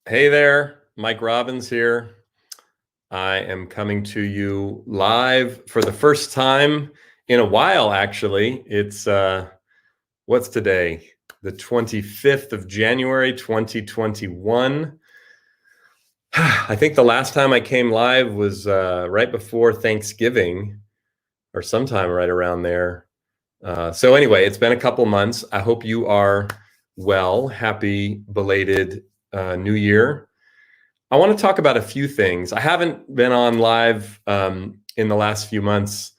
Hey there, Mike Robbins here. I am coming to you live for the first time in a while, actually. It's what's today? The 25th of January, 2021. I think the last time I came live was right before Thanksgiving or sometime right around there. So anyway, it's been a couple months. I hope you are well. Happy belated New Year. I want to talk about a few things. I haven't been on live in the last few months,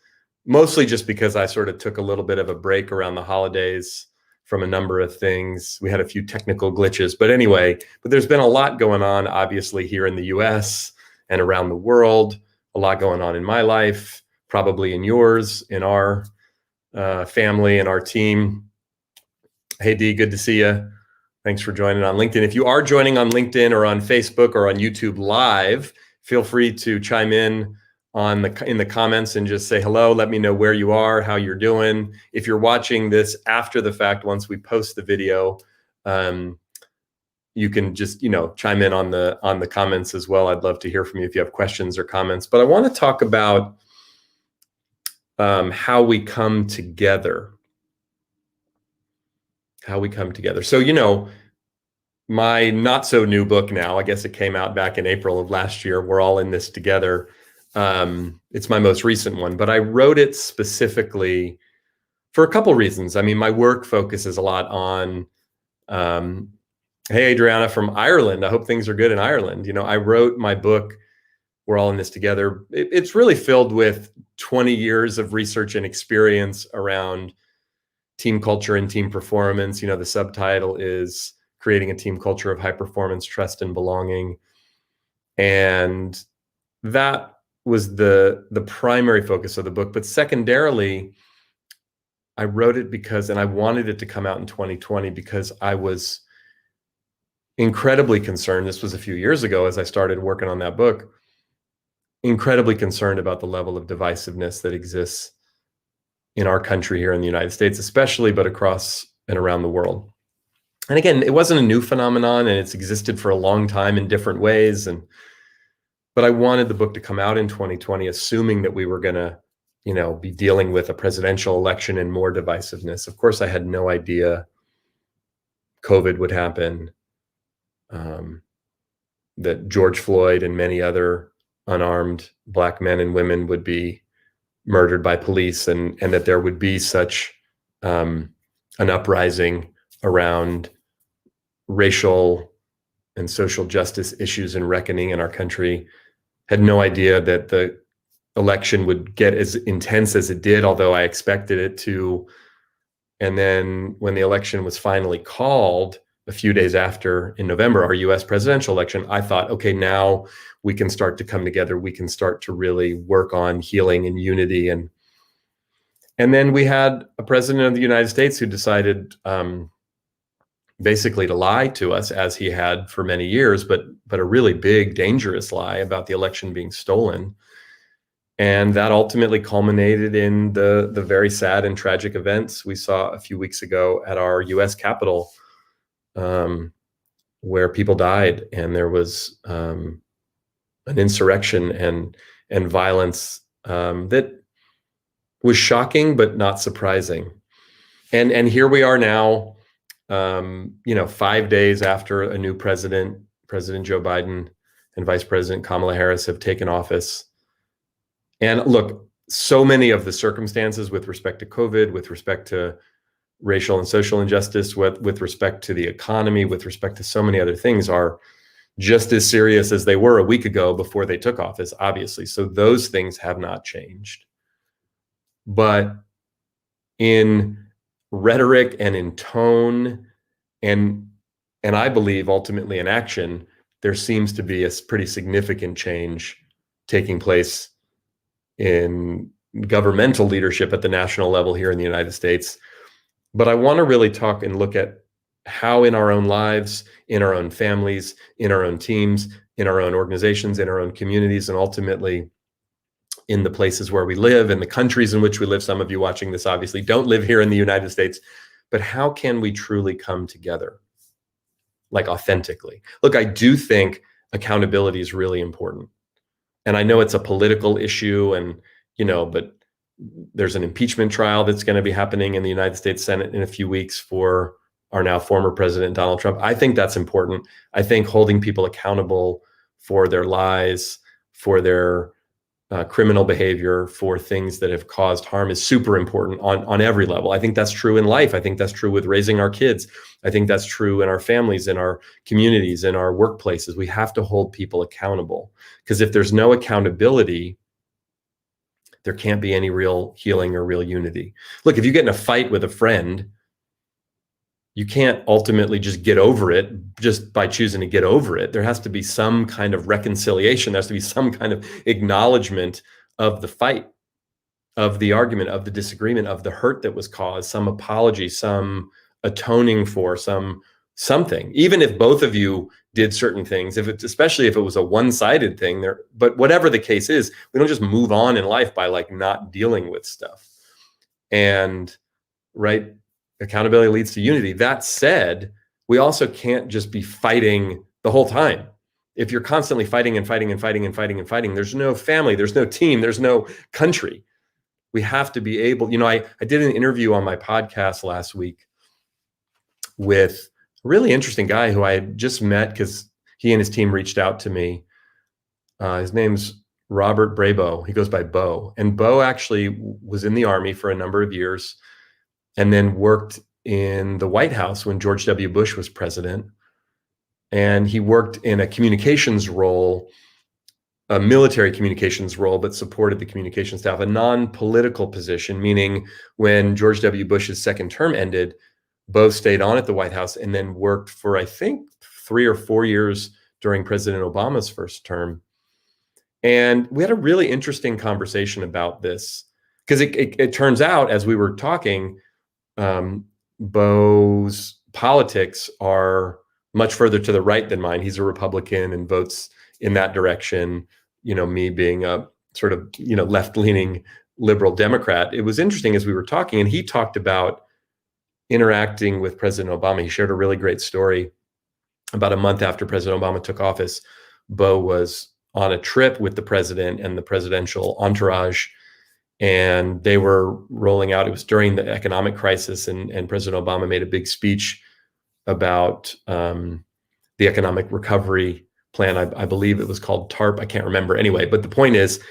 mostly just because I sort of took a little bit of a break around the holidays from a number of things. We had a few technical glitches, but anyway, there's been a lot going on, obviously, here in the US and around the world, a lot going on in my life, probably in yours, in our family and our team. Hey, Dee, good to see you. Thanks for joining on LinkedIn. If you are joining on LinkedIn or on Facebook or on YouTube Live, feel free to chime in in the comments and just say hello. Let me know where you are, how you're doing. If you're watching this after the fact, once we post the video, you can just chime in on the comments as well. I'd love to hear from you if you have questions or comments. But I want to talk about how we come together. How we come together. So, my not so new book now, I guess it came out back in April of last year. We're all in this together. It's my most recent one, but I wrote it specifically for a couple reasons. I mean, my work focuses a lot on, hey, Adriana from Ireland. I hope things are good in Ireland. I wrote my book, We're All in This Together. It's really filled with 20 years of research and experience around team culture and team performance. The subtitle is Creating a Team Culture of High Performance, Trust, and Belonging. And that was the primary focus of the book. But secondarily, I wrote it because, and I wanted it to come out in 2020 because I was incredibly concerned. This was a few years ago as I started working on that book, incredibly concerned about the level of divisiveness that exists in our country here in the United States, especially, but across and around the world. And again, it wasn't a new phenomenon, and it's existed for a long time in different ways. But I wanted the book to come out in 2020, assuming that we were going to, be dealing with a presidential election and more divisiveness. Of course, I had no idea COVID would happen, that George Floyd and many other unarmed Black men and women would be murdered by police, and that there would be such an uprising around racial and social justice issues and reckoning in our country. Had no idea that the election would get as intense as it did, although I expected it to. And then when the election was finally called a few days after, in November, our US presidential election, I thought, okay, now we can start to come together. We can start to really work on healing and unity. And then we had a president of the United States who decided basically to lie to us, as he had for many years, but a really big, dangerous lie about the election being stolen. And that ultimately culminated in the very sad and tragic events we saw a few weeks ago at our US Capitol, where people died, and there was an insurrection and violence that was shocking but not surprising. And here we are now, 5 days after a new president, President Joe Biden and Vice President Kamala Harris have taken office. And look, so many of the circumstances with respect to COVID, with respect to racial and social injustice, with respect to the economy, with respect to so many other things, are just as serious as they were a week ago before they took office, obviously. So those things have not changed. But in rhetoric and in tone, and I believe ultimately in action, there seems to be a pretty significant change taking place in governmental leadership at the national level here in the United States. But I want to really talk and look at how in our own lives, in our own families, in our own teams, in our own organizations, in our own communities, and ultimately in the places where we live, in the countries in which we live. Some of you watching this obviously don't live here in the United States, but how can we truly come together? like authentically. Look, I do think accountability is really important. And I know it's a political issue and, but there's an impeachment trial that's going to be happening in the United States Senate in a few weeks for our now former president, Donald Trump. I think that's important. I think holding people accountable for their lies, for their criminal behavior, for things that have caused harm is super important on every level. I think that's true in life. I think that's true with raising our kids. I think that's true in our families, in our communities, in our workplaces. We have to hold people accountable, because if there's no accountability, there can't be any real healing or real unity. Look, if you get in a fight with a friend, you can't ultimately just get over it just by choosing to get over it. There has to be some kind of reconciliation. There has to be some kind of acknowledgement of the fight, of the argument, of the disagreement, of the hurt that was caused, some apology, some atoning for something. Even if both of you did certain things, especially if it was a one-sided thing there, but whatever the case is, we don't just move on in life by like not dealing with stuff. And right, accountability leads to unity. That said, we also can't just be fighting the whole time. If you're constantly fighting and fighting and fighting and fighting and fighting, there's no family, there's no team, there's no country. We have to be able, I did an interview on my podcast last week with a really interesting guy who I had just met because he and his team reached out to me. His name's Robert Brabo. He goes by Bo. And Bo actually was in the Army for a number of years and then worked in the White House when George W. Bush was president. And he worked in a communications role, a military communications role, but supported the communications staff, a non-political position, meaning when George W. Bush's second term ended, Bo stayed on at the White House and then worked for, I think, 3 or 4 years during President Obama's first term. And we had a really interesting conversation about this because it turns out, as we were talking, Bo's politics are much further to the right than mine. He's a Republican and votes in that direction. Me being a sort of, left-leaning liberal Democrat. It was interesting as we were talking, and he talked about interacting with President Obama. He shared a really great story. About a month after President Obama took office, Bo was on a trip with the president and the presidential entourage, and they were rolling out. It was during the economic crisis, and President Obama made a big speech about the economic recovery plan. I believe it was called TARP. I can't remember anyway. But the point is,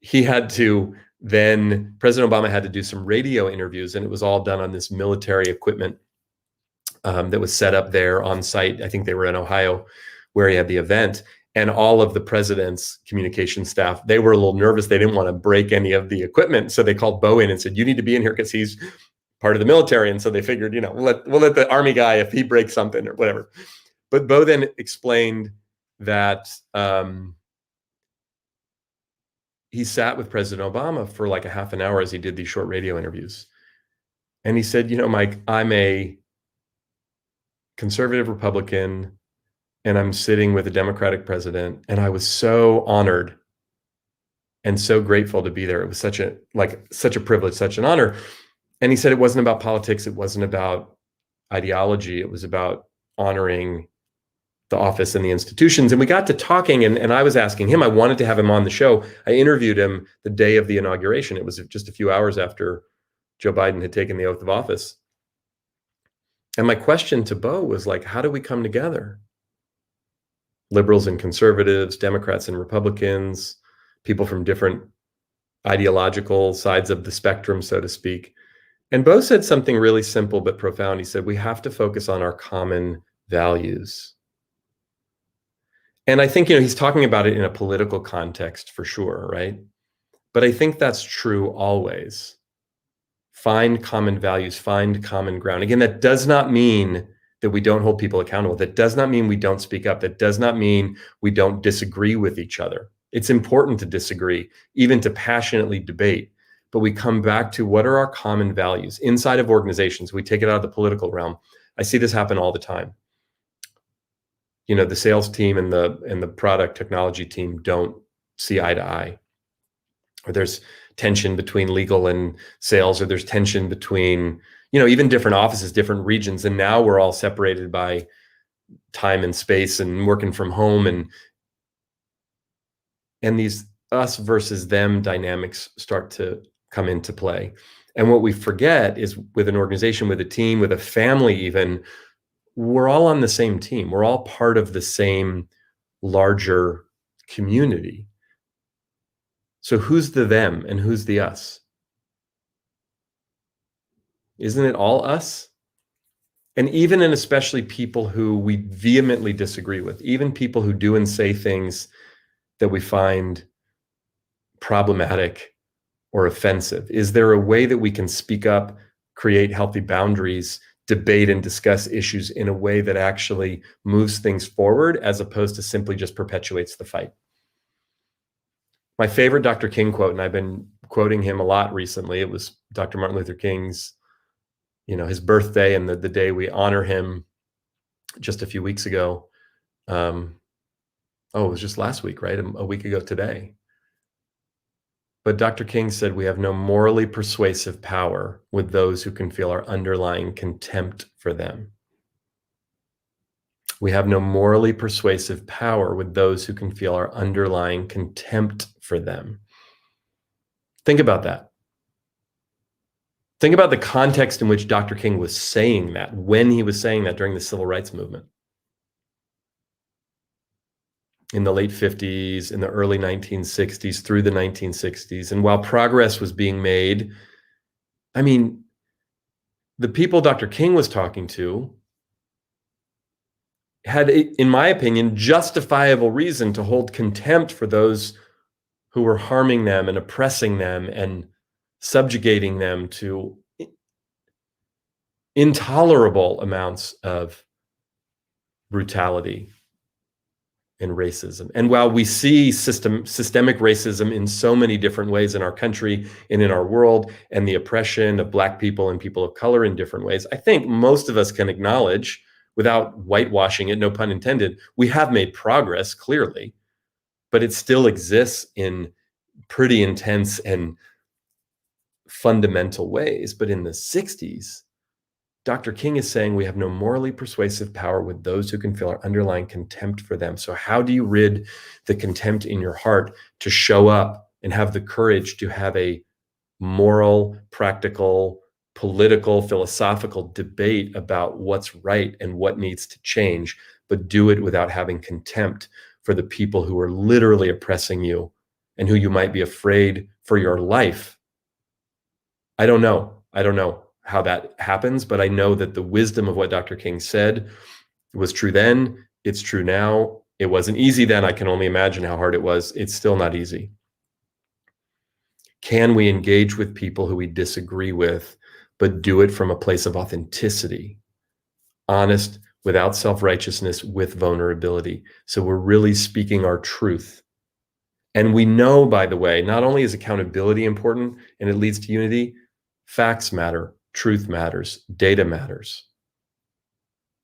President Obama had to do some radio interviews, and it was all done on this military equipment that was set up there on site. I think they were in Ohio, where he had the event. And all of the president's communication staff, they were a little nervous. They didn't want to break any of the equipment. So they called Bo in and said, you need to be in here because he's part of the military. And so they figured, we'll let the Army guy, if he breaks something or whatever. But Bo then explained that he sat with President Obama for like a half an hour as he did these short radio interviews. And he said, Mike, I'm a conservative Republican, and I'm sitting with a Democratic president, and I was so honored and so grateful to be there. It was such a privilege, such an honor. And he said it wasn't about politics. It wasn't about ideology. It was about honoring the office and the institutions. And we got to talking, and I was asking him, I wanted to have him on the show. I interviewed him the day of the inauguration. It was just a few hours after Joe Biden had taken the oath of office. And my question to Bo was like, how do we come together? Liberals and conservatives, Democrats and Republicans, people from different ideological sides of the spectrum, so to speak. And Bo said something really simple but profound. He said, we have to focus on our common values. And I think, he's talking about it in a political context for sure, right? But I think that's true always. Find common values, find common ground. Again, that does not mean that we don't hold people accountable. That does not mean we don't speak up. That does not mean we don't disagree with each other. It's important to disagree, even to passionately debate. But we come back to what are our common values inside of organizations. We take it out of the political realm. I see this happen all the time. The sales team and the product technology team don't see eye to eye. Or there's tension between legal and sales, or there's tension between, even different offices, different regions. And now we're all separated by time and space and working from home, and these us versus them dynamics start to come into play. And what we forget is, with an organization, with a team, with a family even, we're all on the same team. We're all part of the same larger community. So who's the them and who's the us? Isn't it all us? And even and especially people who we vehemently disagree with, even people who do and say things that we find problematic or offensive, is there a way that we can speak up, create healthy boundaries, debate and discuss issues in a way that actually moves things forward, as opposed to simply just perpetuates the fight? My favorite Dr. King quote, and I've been quoting him a lot recently, it was Dr. Martin Luther King's, his birthday, and the day we honor him just a few weeks ago. It was just last week, right? A week ago today. But Dr. King said, we have no morally persuasive power with those who can feel our underlying contempt for them. We have no morally persuasive power with those who can feel our underlying contempt for them. Think about that. Think about the context in which Dr. King was saying that, when he was saying that during the civil rights movement. In the late 50s, in the early 1960s, through the 1960s. And while progress was being made, I mean, the people Dr. King was talking to had, in my opinion, justifiable reason to hold contempt for those who were harming them and oppressing them and subjugating them to intolerable amounts of brutality and racism. And while we see systemic racism in so many different ways in our country and in our world, and the oppression of Black people and people of color in different ways, I think most of us can acknowledge, without whitewashing it, no pun intended, we have made progress, clearly, but it still exists in pretty intense and fundamental ways. But in the 60s, Dr. King is saying we have no morally persuasive power with those who can feel our underlying contempt for them. So how do you rid the contempt in your heart to show up and have the courage to have a moral, practical, political, philosophical debate about what's right and what needs to change, but do it without having contempt for the people who are literally oppressing you and who you might be afraid for your life? I don't know how that happens, but I know that the wisdom of what Dr. King said was true then. It's true now. It wasn't easy then. I can only imagine how hard it was. It's still not easy. Can we engage with people who we disagree with, but do it from a place of authenticity, honest, without self-righteousness, with vulnerability? So we're really speaking our truth. And we know, by the way, not only is accountability important and it leads to unity, facts matter. Truth matters, data matters.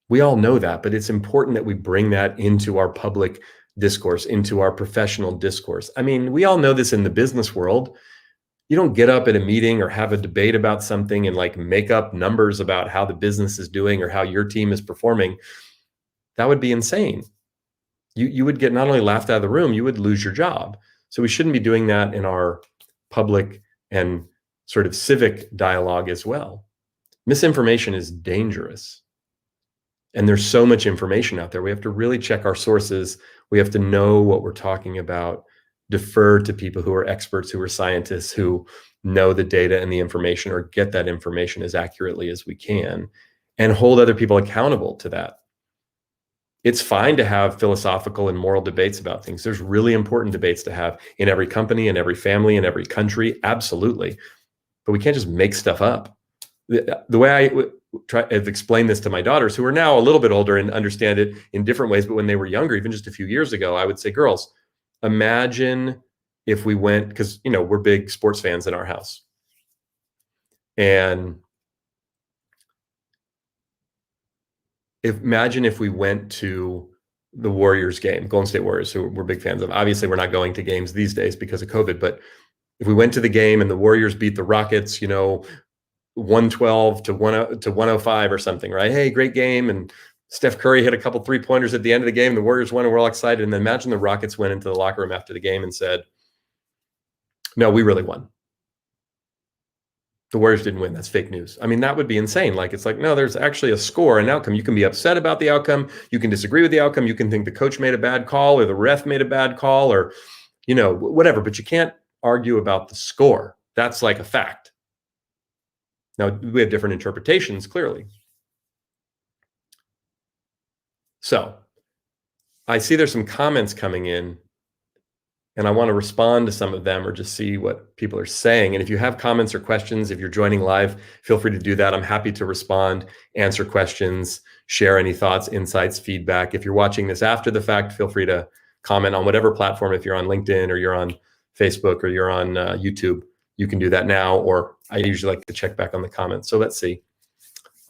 We all know that, but it's important that we bring that into our public discourse, into our professional discourse. I mean, we all know this in the business world. You don't get up at a meeting or have a debate about something and like make up numbers about how the business is doing or how your team is performing. That would be insane. You would get not only laughed out of the room, you would lose your job. So we shouldn't be doing that in our public and sort of civic dialogue as well. Misinformation is dangerous. And there's so much information out there. We have to really check our sources. We have to know what we're talking about, defer to people who are experts, who are scientists, who know the data and the information, or get that information as accurately as we can, and hold other people accountable to that. It's fine to have philosophical and moral debates about things. There's really important debates to have in every company, in every family, in every country, absolutely. But we can't just make stuff up. The way I've explained this to my daughters, who are now a little bit older and understand it in different ways, but when they were younger, even just a few years ago, I would say, girls, imagine if we went, because we're big sports fans in our house, and imagine if we went to the Warriors game, Golden State Warriors, who we're big fans of. Obviously, we're not going to games these days because of COVID, but if we went to the game and the Warriors beat the Rockets, 112 to 105 or something, right? Hey, great game. And Steph Curry hit a couple 3-pointers at the end of the game. The Warriors won and we're all excited. And then imagine the Rockets went into the locker room after the game and said, no, we really won. The Warriors didn't win. That's fake news. I mean, that would be insane. Like, it's like, no, there's actually a score, an outcome. You can be upset about the outcome. You can disagree with the outcome. You can think the coach made a bad call or the ref made a bad call or, whatever, but you can't argue about the score. That's like a fact. Now, we have different interpretations, clearly. So I see there's some comments coming in, and I want to respond to some of them or just see what people are saying. And if you have comments or questions, if you're joining live, feel free to do that. I'm happy to respond, answer questions, share any thoughts, insights, feedback. If you're watching this after the fact, feel free to comment on whatever platform. If you're on LinkedIn or you're on Facebook or you're on YouTube, you can do that now, or I usually like to check back on the comments. So let's see.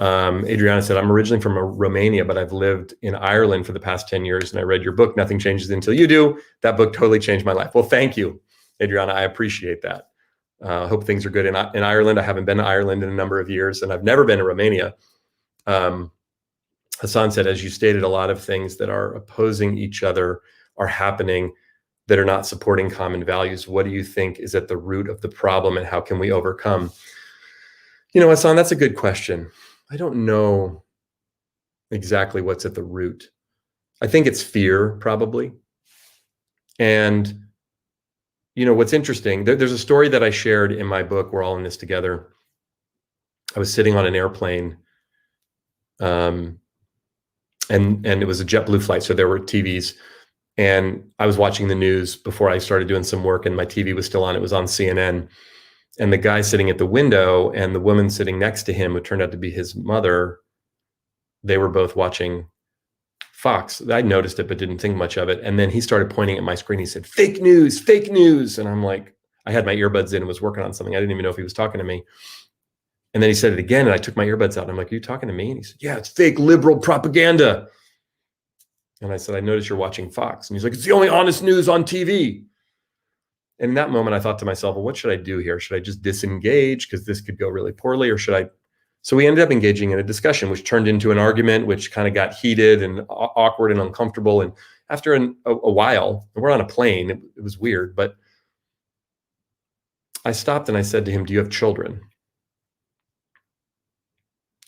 Adriana said, I'm originally from Romania, but I've lived in Ireland for the past 10 years, and I read your book, Nothing Changes Until You Do. That book totally changed my life. Well, thank you, Adriana. I appreciate that. I hope things are good in Ireland. I haven't been to Ireland in a number of years, and I've never been to Romania. Hassan said, as you stated, a lot of things that are opposing each other are happening that are not supporting common values. What do you think is at the root of the problem, and how can we overcome? Hassan, that's a good question. I don't know exactly what's at the root. I think it's fear, probably. And, what's interesting, there's a story that I shared in my book, We're All in This Together. I was sitting on an airplane, and it was a JetBlue flight, so there were TVs. And I was watching the news before I started doing some work, and my TV was still on. It was on CNN. And the guy sitting at the window and the woman sitting next to him, who turned out to be his mother, they were both watching Fox. I noticed it, but didn't think much of it. And then he started pointing at my screen. He said, fake news, fake news. And I'm like, I had my earbuds in and was working on something. I didn't even know if he was talking to me. And then he said it again, and I took my earbuds out. And I'm like, are you talking to me? And he said, yeah, it's fake liberal propaganda. And I said, I noticed you're watching Fox. And he's like, it's the only honest news on TV. And in that moment, I thought to myself, well, what should I do here? Should I just disengage because this could go really poorly, or should I? So we ended up engaging in a discussion, which turned into an argument, which kind of got heated and awkward and uncomfortable. And after a while, we're on a plane. It was weird, but I stopped and I said to him, do you have children?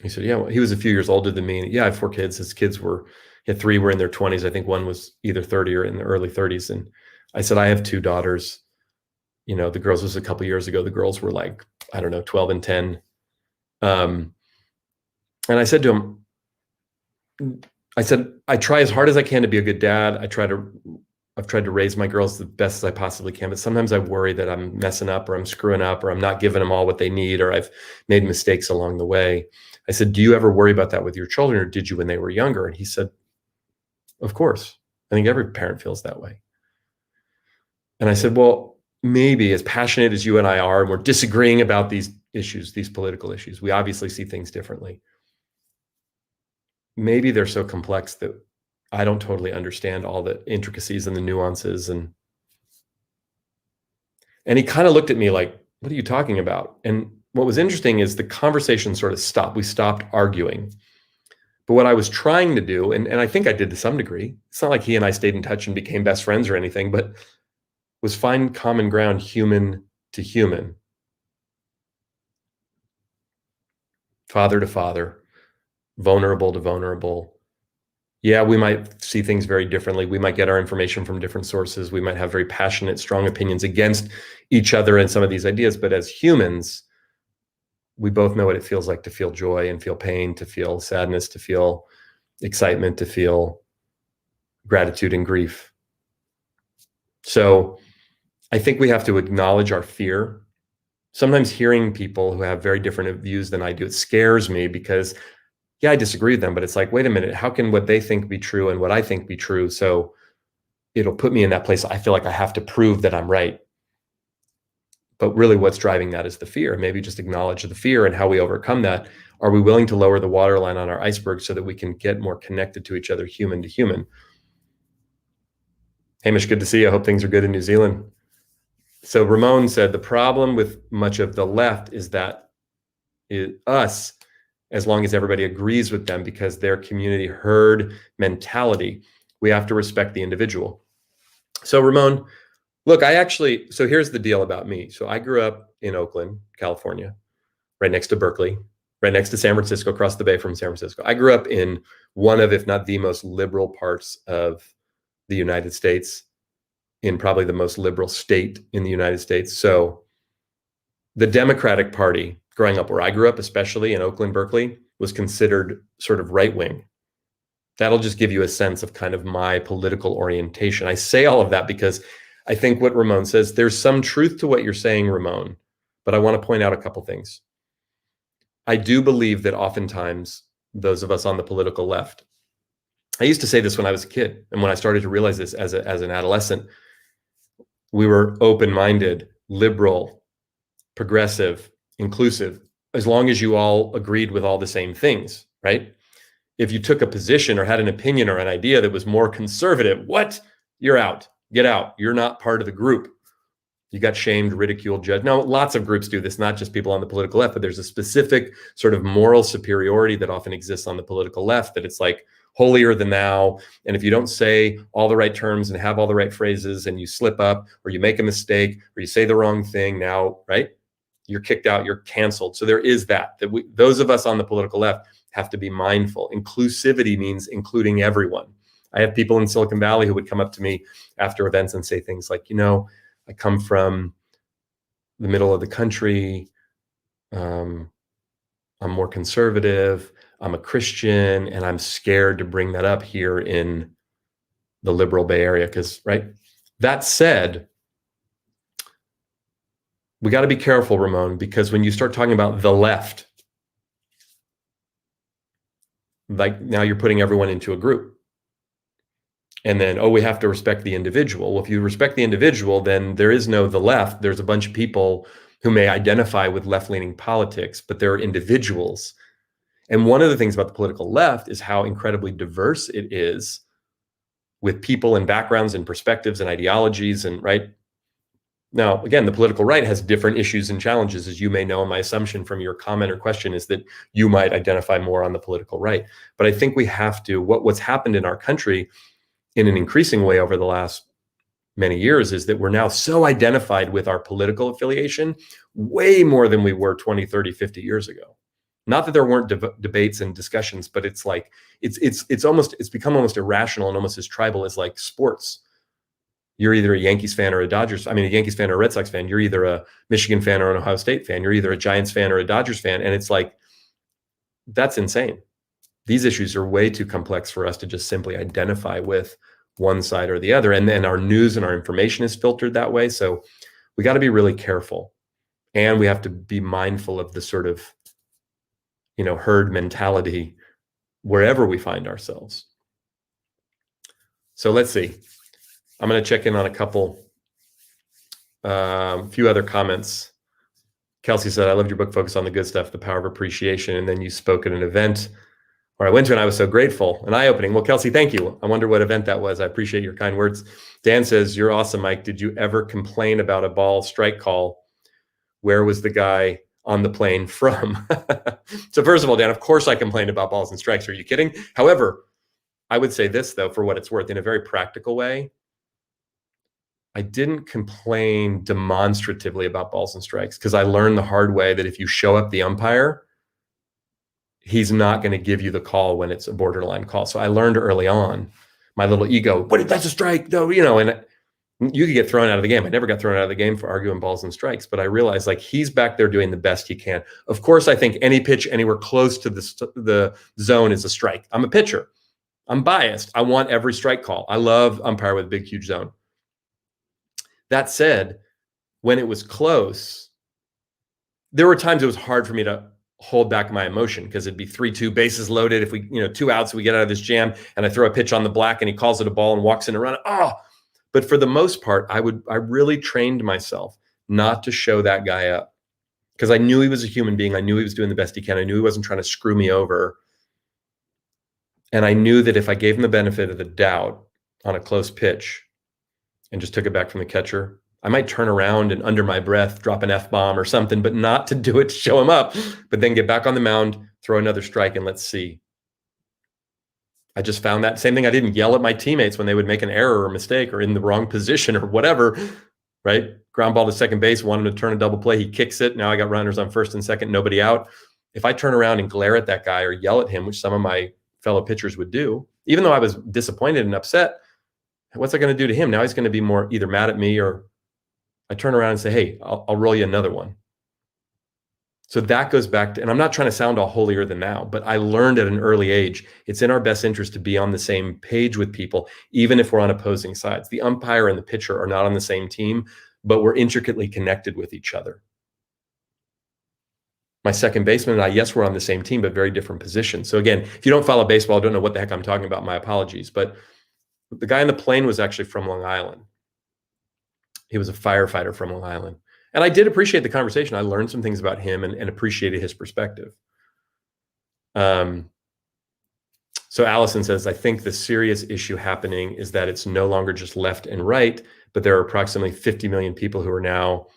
He said, yeah. Well, he was a few years older than me. Yeah, I have 4 kids. His kids he had 3 were in their 20s. I think one was either 30 or in the early 30s. And I said, I have 2 daughters. The girls was a couple years ago. The girls were like, I don't know, 12 and 10. And I said to him, I try as hard as I can to be a good dad. I've tried to raise my girls the best as I possibly can, but sometimes I worry that I'm messing up or I'm screwing up or I'm not giving them all what they need, or I've made mistakes along the way. I said, do you ever worry about that with your children, or did you when they were younger? And he said, of course. I think every parent feels that way. And I said, well, maybe as passionate as you and I are, and we're disagreeing about these issues, these political issues, we obviously see things differently. Maybe they're so complex that I don't totally understand all the intricacies and the nuances. And he kind of looked at me like, what are you talking about? And what was interesting is the conversation sort of stopped. We stopped arguing. But what I was trying to do, and I think I did to some degree, it's not like he and I stayed in touch and became best friends or anything, but was find common ground, human to human, father to father, vulnerable to vulnerable. Yeah, we might see things very differently. We might get our information from different sources. We might have very passionate, strong opinions against each other and some of these ideas. But as humans, we both know what it feels like to feel joy and feel pain, to feel sadness, to feel excitement, to feel gratitude and grief. So I think we have to acknowledge our fear. Sometimes hearing people who have very different views than I do, it scares me because, yeah, I disagree with them, but it's like, wait a minute, how can what they think be true and what I think be true? So it'll put me in that place. I feel like I have to prove that I'm right. But really what's driving that is the fear. Maybe just acknowledge the fear and how we overcome that. Are we willing to lower the waterline on our iceberg so that we can get more connected to each other, human to human? Hamish, good to see you. I hope things are good in New Zealand. So Ramon said, the problem with much of the left is that us as long as everybody agrees with them, because their community herd mentality. We have to respect the individual. So Ramon, look, so here's the deal about me. So I grew up in Oakland, California, right next to Berkeley, right next to San Francisco, across the bay from San Francisco. I grew up in one of, if not the most liberal parts of the United States, in probably the most liberal state in the United States. So the Democratic Party, growing up where I grew up, especially in Oakland, Berkeley, was considered sort of right-wing. That'll just give you a sense of kind of my political orientation. I say all of that because I think what Ramon says, there's some truth to what you're saying, Ramon, but I want to point out a couple things. I do believe that oftentimes those of us on the political left, I used to say this when I was a kid, and when I started to realize this as an adolescent, we were open-minded, liberal, progressive, inclusive, as long as you all agreed with all the same things, right? If you took a position or had an opinion or an idea that was more conservative, what? You're out. Get out. You're not part of the group. You got shamed, ridiculed, judged. Now, lots of groups do this, not just people on the political left, but there's a specific sort of moral superiority that often exists on the political left, that it's like holier than thou. And if you don't say all the right terms and have all the right phrases, and you slip up or you make a mistake or you say the wrong thing, now, right? You're kicked out, you're canceled. So there is that those of us on the political left have to be mindful. Inclusivity means including everyone. I have people in Silicon Valley who would come up to me after events and say things like, I come from the middle of the country. I'm more conservative. I'm a Christian, and I'm scared to bring that up here in the liberal Bay Area. Because, right? That said, we got to be careful, Ramon, because when you start talking about the left, like now you're putting everyone into a group. And then, we have to respect the individual. Well, if you respect the individual, then there is no the left. There's a bunch of people who may identify with left-leaning politics, but they're individuals. And one of the things about the political left is how incredibly diverse it is, with people and backgrounds and perspectives and ideologies, and right? Now, again, the political right has different issues and challenges, as you may know. And my assumption from your comment or question is that you might identify more on the political right. But I think we have to, what's happened in our country in an increasing way over the last many years is that we're now so identified with our political affiliation, way more than we were 20, 30, 50 years ago. Not that there weren't debates and discussions, but it's like, it's become almost irrational and almost as tribal as like sports. You're either a Yankees fan or a Yankees fan or a Red Sox fan. You're either a Michigan fan or an Ohio State fan. You're either a Giants fan or a Dodgers fan. And it's like, that's insane. These issues are way too complex for us to just simply identify with one side or the other. And then our news and our information is filtered that way. So we got to be really careful. And we have to be mindful of the sort of, herd mentality wherever we find ourselves. So let's see. I'm going to check in on a few other comments. Kelsey said, I loved your book, Focus on the Good Stuff, The Power of Appreciation. And then you spoke at an event where I went to, and I was so grateful and eye-opening. Well, Kelsey, thank you. I wonder what event that was. I appreciate your kind words. Dan says, you're awesome, Mike. Did you ever complain about a ball strike call? Where was the guy on the plane from? So first of all, Dan, of course I complained about balls and strikes. Are you kidding? However, I would say this, though, for what it's worth, in a very practical way, I didn't complain demonstratively about balls and strikes, because I learned the hard way that if you show up the umpire, he's not going to give you the call when it's a borderline call. So I learned early on, my little ego, that's a strike, though, and you could get thrown out of the game. I never got thrown out of the game for arguing balls and strikes, but I realized like he's back there doing the best he can. Of course, I think any pitch anywhere close to the zone is a strike. I'm a pitcher. I'm biased. I want every strike call. I love umpire with a big, huge zone. That said, when it was close, there were times it was hard for me to hold back my emotion, because it'd be 3-2, bases loaded. If we, 2 outs, we get out of this jam, and I throw a pitch on the black and he calls it a ball and walks in and run. But for the most part, I really trained myself not to show that guy up, because I knew he was a human being. I knew he was doing the best he can. I knew he wasn't trying to screw me over. And I knew that if I gave him the benefit of the doubt on a close pitch and just took it back from the catcher, I might turn around and under my breath drop an F-bomb or something, but not to do it to show him up, but then get back on the mound, throw another strike and let's see. I just found that same thing. I didn't yell at my teammates when they would make an error or mistake or in the wrong position or whatever, right? Ground ball to second base, want him to turn a double play. He kicks it. Now I got runners on first and second, nobody out. If I turn around and glare at that guy or yell at him, which some of my fellow pitchers would do, even though I was disappointed and upset, what's that going to do to him? Now he's going to be more either mad at me, or I turn around and say, hey, I'll roll you another one. So that goes back to, and I'm not trying to sound all holier than thou, but I learned at an early age, it's in our best interest to be on the same page with people, even if we're on opposing sides. The umpire and the pitcher are not on the same team, but we're intricately connected with each other. My second baseman and I, yes, we're on the same team, but very different positions. So again, if you don't follow baseball, don't know what the heck I'm talking about, my apologies. But the guy on the plane was actually from Long Island. He was a firefighter from Long Island. And I did appreciate the conversation. I learned some things about him and appreciated his perspective. So Allison says, I think the serious issue happening is that it's no longer just left and right, but there are approximately 50 million people who are now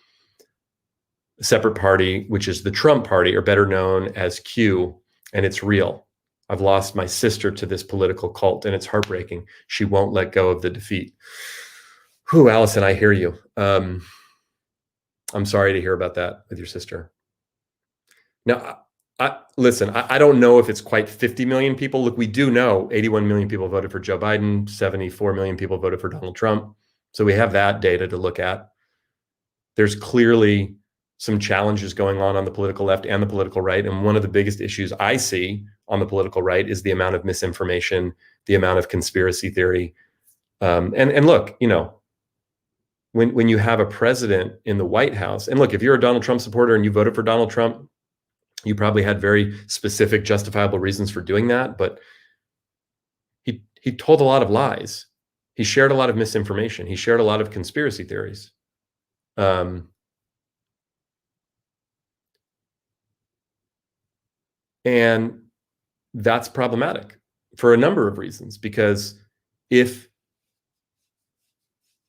a separate party, which is the Trump party, or better known as Q, and it's real. I've lost my sister to this political cult, and it's heartbreaking. She won't let go of the defeat. Whew, Allison, I hear you. I'm sorry to hear about that with your sister. Now, listen, I don't know if it's quite 50 million people. Look, we do know 81 million people voted for Joe Biden, 74 million people voted for Donald Trump. So we have that data to look at. There's clearly some challenges going on the political left and the political right. And one of the biggest issues I see on the political right is the amount of misinformation, the amount of conspiracy theory. And look, you know, when you have a president in the White House, and look, if you're a Donald Trump supporter and you voted for Donald Trump, you probably had very specific, justifiable reasons for doing that. But he told a lot of lies. He shared a lot of misinformation. He shared a lot of conspiracy theories. And that's problematic for a number of reasons, because if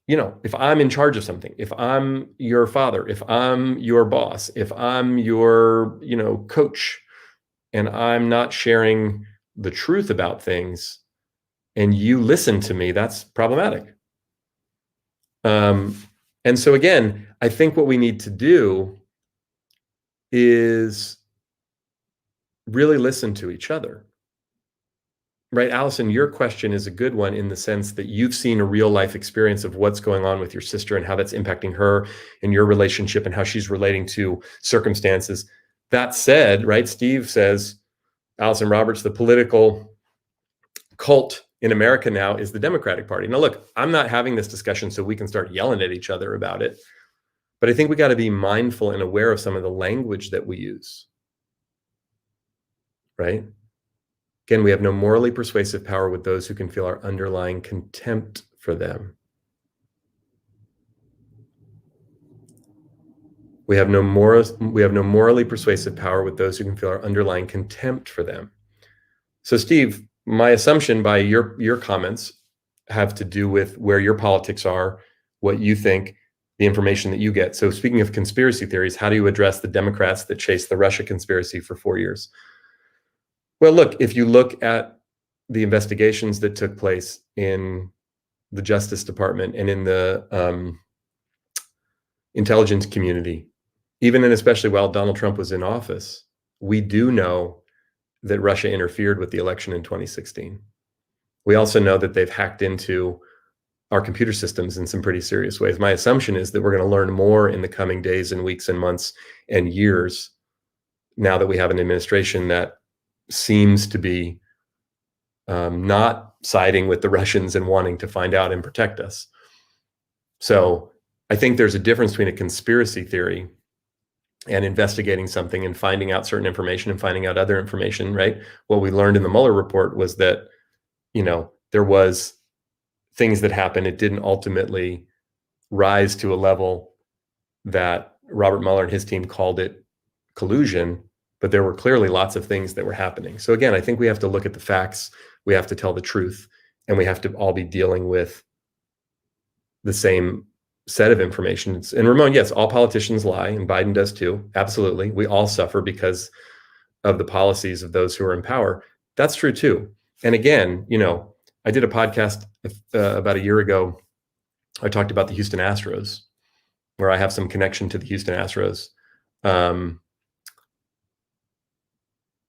I'm in charge of something, if I'm your father, if I'm your boss, if I'm your, coach, and I'm not sharing the truth about things and you listen to me, that's problematic. And so again, I think what we need to do is really listen to each other. Right, Allison, your question is a good one in the sense that you've seen a real life experience of what's going on with your sister and how that's impacting her and your relationship and how she's relating to circumstances. That said, right, Steve says, Allison Roberts, the political cult in America now is the Democratic Party. Now, look, I'm not having this discussion so we can start yelling at each other about it, but I think we got to be mindful and aware of some of the language that we use, right? Again, we have no morally persuasive power with those who can feel our underlying contempt for them. We have no morally persuasive power with those who can feel our underlying contempt for them. So, Steve, my assumption by your comments have to do with where your politics are, what you think, the information that you get. So, speaking of conspiracy theories, how do you address the Democrats that chased the Russia conspiracy for 4 years? Well, look, if you look at the investigations that took place in the Justice Department and in the intelligence community, even and especially while Donald Trump was in office, we do know that Russia interfered with the election in 2016. We also know that they've hacked into our computer systems in some pretty serious ways. My assumption is that we're going to learn more in the coming days and weeks and months and years now that we have an administration that seems to be not siding with the Russians and wanting to find out and protect us. So I think there's a difference between a conspiracy theory and investigating something and finding out certain information and finding out other information, right? What we learned in the Mueller report was that, there was things that happened. It didn't ultimately rise to a level that Robert Mueller and his team called it collusion, but there were clearly lots of things that were happening. So again, I think we have to look at the facts, we have to tell the truth, and we have to all be dealing with the same set of information. And Ramon, yes, all politicians lie, and Biden does too. Absolutely. We all suffer because of the policies of those who are in power. That's true too. And again, I did a podcast about a year ago. I talked about the Houston Astros, where I have some connection to the Houston Astros.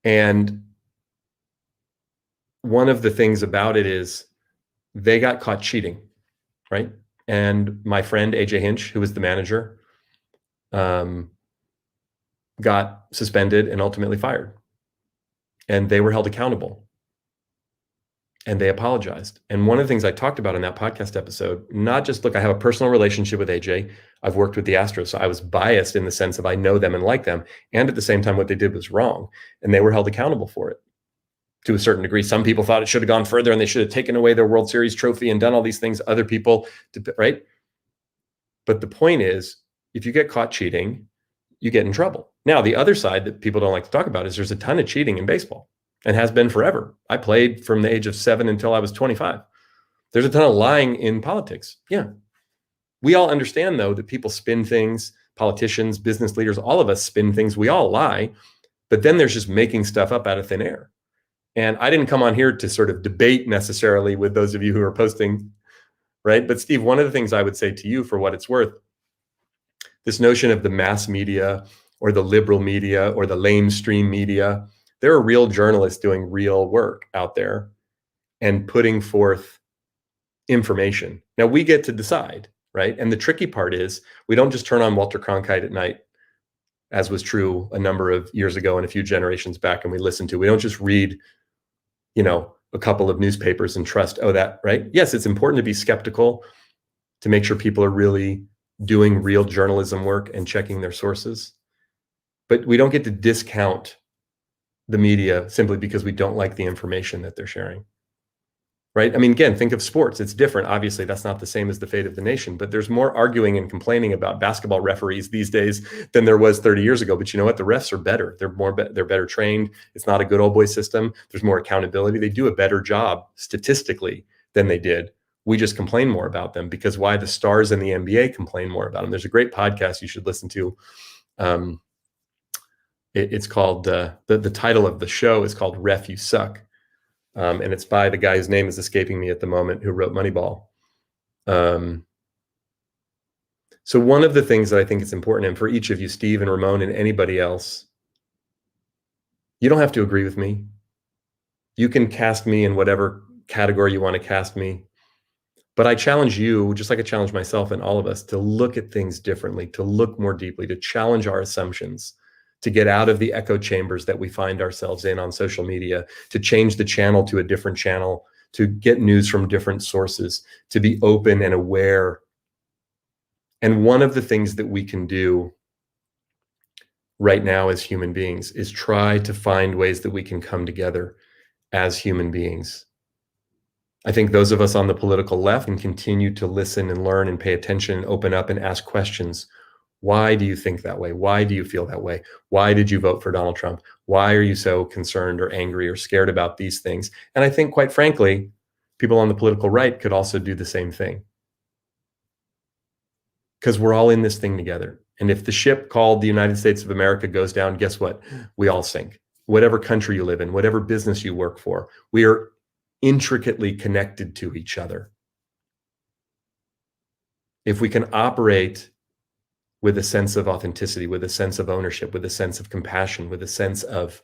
And one of the things about it is they got caught cheating, right? And my friend, AJ Hinch, who was the manager, got suspended and ultimately fired. And they were held accountable. And they apologized. And one of the things I talked about in that podcast episode, not just, look, I have a personal relationship with AJ. I've worked with the Astros, so I was biased in the sense of I know them and like them. And at the same time, what they did was wrong. And they were held accountable for it to a certain degree. Some people thought it should have gone further and they should have taken away their World Series trophy and done all these things. Other people, right? But the point is, if you get caught cheating, you get in trouble. Now, the other side that people don't like to talk about is there's a ton of cheating in baseball. And has been forever. I played from the age of 7 until I was 25. There's a ton of lying in politics. Yeah. We all understand, though, that people spin things, politicians, business leaders, all of us spin things. We all lie. But then there's just making stuff up out of thin air. And I didn't come on here to sort of debate necessarily with those of you who are posting, right? But Steve, one of the things I would say to you, for what it's worth, this notion of the mass media or the liberal media or the lamestream media, there are real journalists doing real work out there and putting forth information. Now we get to decide, right? And the tricky part is we don't just turn on Walter Cronkite at night, as was true a number of years ago and a few generations back, and we listen to. We don't just read, a couple of newspapers and trust, that, right? Yes, it's important to be skeptical, to make sure people are really doing real journalism work and checking their sources. But we don't get to discount the media simply because we don't like the information that they're sharing, right? I mean, again, think of sports. It's different. Obviously, that's not the same as the fate of the nation, but there's more arguing and complaining about basketball referees these days than there was 30 years ago. But you know what? The refs are better. They're better trained. It's not a good old boy system. There's more accountability. They do a better job statistically than they did. We just complain more about them because why the stars in the NBA complain more about them. There's a great podcast you should listen to. It's called, the title of the show is called Ref You Suck. And it's by the guy whose name is escaping me at the moment, who wrote Moneyball. So one of the things that I think is important, and for each of you, Steve and Ramon and anybody else, you don't have to agree with me. You can cast me in whatever category you want to cast me. But I challenge you, just like I challenge myself and all of us, to look at things differently, to look more deeply, to challenge our assumptions, to get out of the echo chambers that we find ourselves in on social media, to change the channel to a different channel, to get news from different sources, to be open and aware. And one of the things that we can do right now as human beings is try to find ways that we can come together as human beings. I think those of us on the political left can continue to listen and learn and pay attention and open up and ask questions. Why do you think that way? Why do you feel that way? Why did you vote for Donald Trump? Why are you so concerned or angry or scared about these things? And I think, quite frankly, people on the political right could also do the same thing. Because we're all in this thing together. And if the ship called the United States of America goes down, guess what? We all sink. Whatever country you live in, whatever business you work for, we are intricately connected to each other. If we can operate with a sense of authenticity, with a sense of ownership, with a sense of compassion, with a sense of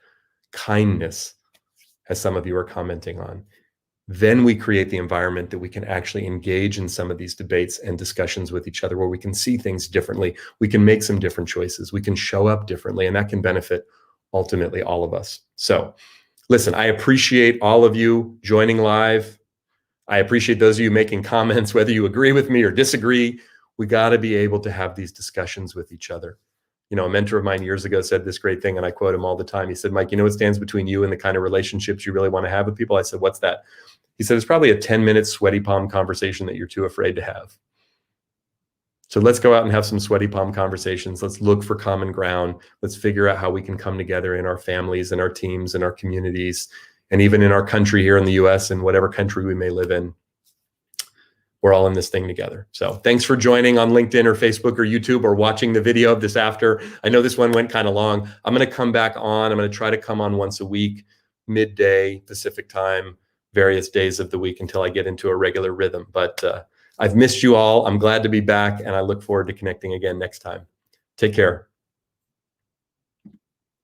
kindness, as some of you are commenting on, then we create the environment that we can actually engage in some of these debates and discussions with each other, where we can see things differently. We can make some different choices. We can show up differently, and that can benefit ultimately all of us. So listen, I appreciate all of you joining live. I appreciate those of you making comments, whether you agree with me or disagree. We got to be able to have these discussions with each other. A mentor of mine years ago said this great thing, and I quote him all the time. He said, Mike, what stands between you and the kind of relationships you really want to have with people? I said, what's that? He said, it's probably a 10-minute sweaty palm conversation that you're too afraid to have. So let's go out and have some sweaty palm conversations. Let's look for common ground. Let's figure out how we can come together in our families and our teams and our communities, and even in our country here in the US and whatever country we may live in. we're all in this thing together. So thanks for joining on LinkedIn or Facebook or YouTube or watching the video of this after. I know this one went kind of long. I'm going to come back on. I'm going to try to come on once a week, midday Pacific time, various days of the week until I get into a regular rhythm. But I've missed you all. I'm glad to be back, and I look forward to connecting again next time. Take care.